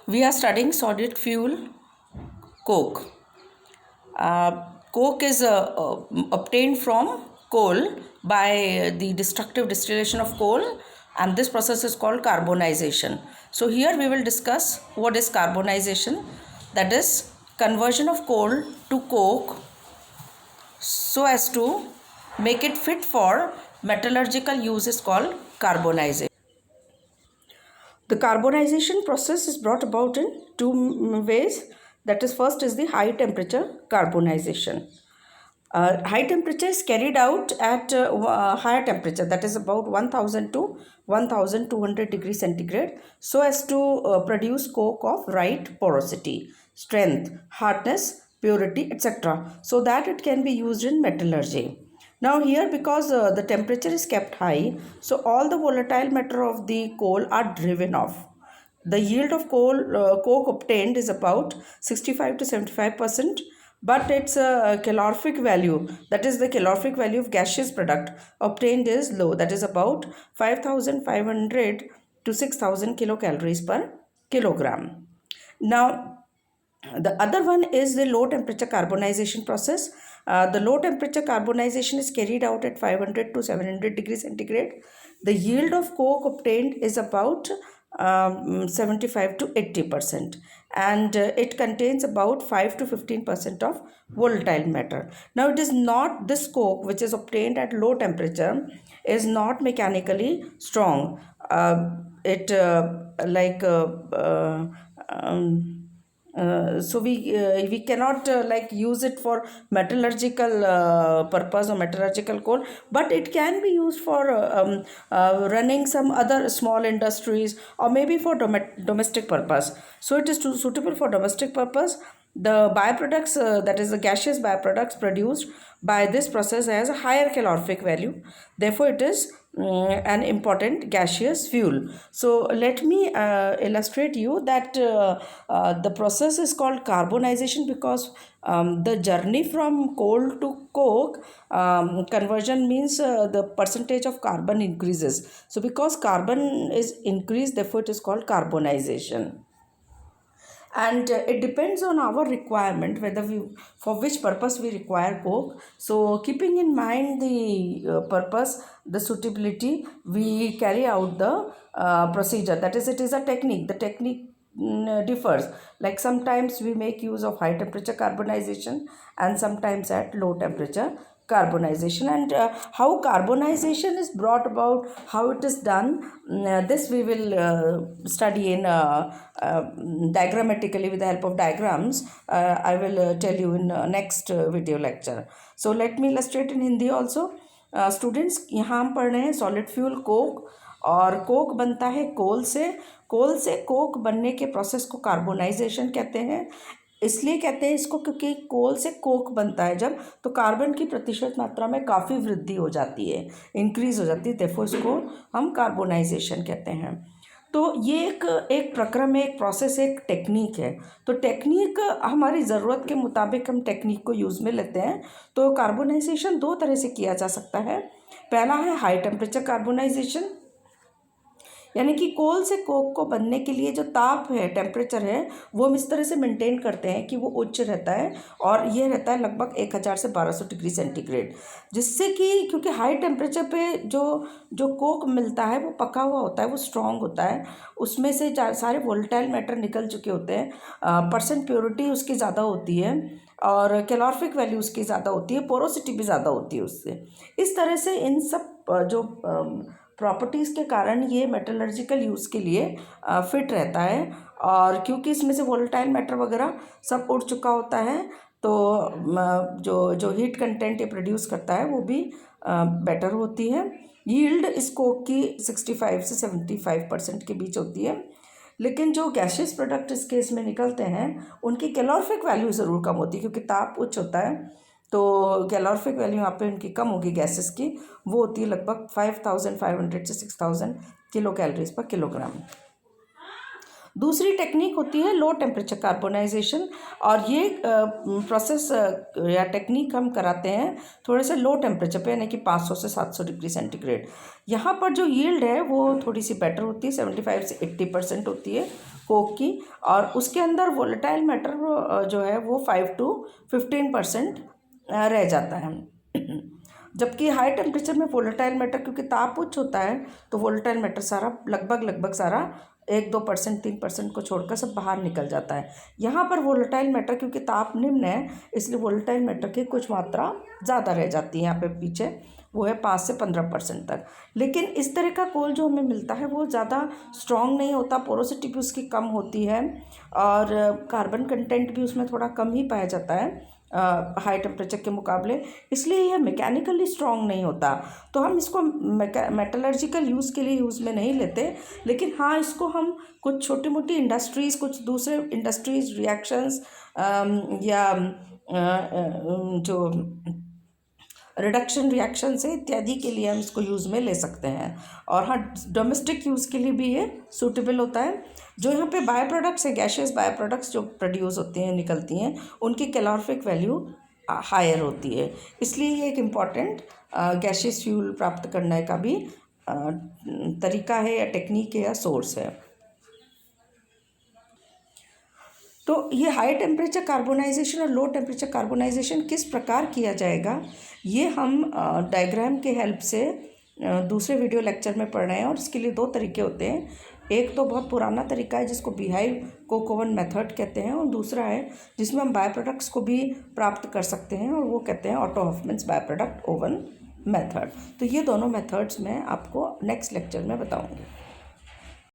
We are studying solid fuel coke. Coke is obtained from coal by the destructive distillation of coal, and this process is called carbonization. So here we will discuss what is carbonization, that is conversion of coal to coke so as to make it fit for metallurgical use is called carbonization. The carbonization process is brought about in two ways. That is, first is the high temperature carbonization. High temperature is carried out at higher temperature, that is about 1000 to 1200 degrees centigrade, so as to produce coke of right porosity, strength, hardness, purity, etc., so that it can be used in metallurgy. Now here, because the temperature is kept high, so all the volatile matter of the coal are driven off. The yield of coke obtained is about 65 to 75%, but its calorific value, that is the calorific value of gaseous product obtained, is low, that is about 5500 to 6000 kilocalories per kilogram. Now, the other one is the low temperature carbonization process. The low temperature carbonization is carried out at 500 to 700 degrees centigrade. The yield of coke obtained is about 75 to 80%, and it contains about 5 to 15% of volatile matter. Now, it is not, this coke which is obtained at low temperature is not mechanically strong. It like so we cannot use it for metallurgical purpose or metallurgical coal, but it can be used for running some other small industries, or maybe for domestic purpose. So it is suitable for domestic purpose. The byproducts, that is the gaseous byproducts produced by this process, has a higher calorific value. Therefore, it is an important gaseous fuel. So let me illustrate you that the process is called carbonization because the journey from coal to coke conversion means the percentage of carbon increases. So because carbon is increased, therefore it is called carbonization. And it depends on our requirement whether we, for which purpose we require coke. So keeping in mind the purpose, the suitability, we carry out the procedure, that is, it is a technique. The technique differs, like sometimes we make use of high temperature carbonization and sometimes at low temperature carbonization. And how carbonization is brought about, how it is done, this we will study in diagrammatically with the help of diagrams. I will tell you in next video lecture. So let me illustrate in Hindi also. Students यहाँ हम पढ़ रहे हैं solid fuel Coke, और Coke बनता है कोल से। कोल से कोक बनने के प्रोसेस को कार्बोनाइजेशन कहते हैं। इसलिए कहते हैं इसको क्योंकि कोल से कोक बनता है जब, तो कार्बन की प्रतिशत मात्रा में काफ़ी वृद्धि हो जाती है, इंक्रीज हो जाती है, तैफो इसको हम कार्बोनाइजेशन कहते हैं। तो ये एक प्रक्रम है, एक प्रोसेस, एक टेक्निक है। तो टेक्निक हमारी ज़रूरत के मुताबिक हम टेक्निक को यूज़ में लेते हैं। तो कार्बोनाइजेशन दो तरह से किया जा सकता है। पहला है हाई टेम्परेचर कार्बोनाइजेशन, यानी कि कोल से कोक को बनने के लिए जो ताप है, टेम्परेचर है, वो हम इस तरह से मेंटेन करते हैं कि वो उच्च रहता है, और ये रहता है लगभग 1000 से 1200 डिग्री सेंटीग्रेड, जिससे कि क्योंकि हाई टेम्परेचर पे जो कोक मिलता है वो पका हुआ होता है, वो स्ट्रॉन्ग होता है, उसमें से सारे वोलेटाइल मैटर निकल चुके होते हैं, परसेंट प्योरिटी उसकी ज़्यादा होती है, और कैलोरिफिक वैल्यू उसकी ज़्यादा होती है, पोरोसिटी भी ज़्यादा होती है उससे। इस तरह से इन सब जो प्रॉपर्टीज़ के कारण ये मेटलर्जिकल यूज़ के लिए फिट रहता है। और क्योंकि इसमें से वोलेटाइल मैटर वगैरह सब उड़ चुका होता है, तो जो हीट कंटेंट ये प्रोड्यूस करता है वो भी बेटर होती है। यील्ड इस कोक की 65 से 75% के बीच होती है, लेकिन जो गैशियस प्रोडक्ट इस केस में निकलते हैं उनकी कैलोरिफिक वैल्यू ज़रूर कम होती है, क्योंकि ताप उच्च होता है, तो कैलोरिफिक वैल्यू यहाँ पे उनकी कम होगी गैसेस की, वो होती है लगभग 5500 से 6000 किलो कैलोरीज पर किलोग्राम। दूसरी टेक्निक होती है लो टेम्परेचर कार्बोनाइजेशन, और ये प्रोसेस या टेक्निक हम कराते हैं थोड़े से लो टेम्परेचर पे, यानी कि 500 से 700 डिग्री सेंटीग्रेड। यहाँ पर जो यील्ड है वो थोड़ी सी बेटर होती है, 75 से 80% होती है कोक की, और उसके अंदर वोलेटाइल मैटर जो है वो 5 to 15% रह जाता है। जबकि हाई टेम्परेचर में वोलेटाइल मैटर, क्योंकि ताप उच्च होता है, तो वोलेटाइल मैटर सारा लगभग सारा 1-2%, 3% को छोड़कर सब बाहर निकल जाता है। यहाँ पर वोलेटाइल मैटर, क्योंकि ताप निम्न है, इसलिए वोलेटाइल मैटर की कुछ मात्रा ज़्यादा रह जाती है यहाँ पे पीछे, वो है 5 से 15% तक। लेकिन इस तरह का कोल जो हमें मिलता है वो ज़्यादा स्ट्रॉन्ग नहीं होता, पोरोसिटी भी उसकी कम होती है, और कार्बन कंटेंट भी उसमें थोड़ा कम ही पाया जाता है हाई टेम्परेचर के मुकाबले, इसलिए यह मैकेनिकली स्ट्रॉन्ग नहीं होता। तो हम इसको मेटलर्जिकल यूज़ के लिए यूज़ में नहीं लेते, लेकिन हाँ इसको हम कुछ छोटी मोटी इंडस्ट्रीज़, कुछ दूसरे इंडस्ट्रीज रिएक्शंस या जो रिडक्शन रिएक्शन से इत्यादि के लिए हम इसको यूज़ में ले सकते हैं। और हाँ, डोमेस्टिक यूज़ के लिए भी ये सूटेबल होता है। जो यहाँ पे बाय प्रोडक्ट्स है, गैशियस बाय प्रोडक्ट्स जो प्रोड्यूस होती हैं, निकलती हैं, उनकी कैलोरीफिक वैल्यू हायर होती है, इसलिए ये एक इम्पॉर्टेंट गैशियस फ्यूल प्राप्त करने का भी तरीका है या टेक्निक है या सोर्स है। तो ये हाई टेम्परेचर कार्बोनाइजेशन और लो टेम्परेचर कार्बोनाइजेशन किस प्रकार किया जाएगा, ये हम डायग्राम के हेल्प से दूसरे वीडियो लेक्चर में पढ़ रहे हैं। और इसके लिए 2 तरीके होते हैं, एक तो बहुत पुराना तरीका है जिसको बीहाइव कोक ओवन मेथड कहते हैं, और दूसरा है जिसमें हम बाय प्रोडक्ट्स को भी प्राप्त कर सकते हैं, और वो कहते हैं Otto Hoffmann's by product oven method. तो ये दोनों मेथड्स मैं आपको नेक्स्ट लेक्चर में बताऊँगी।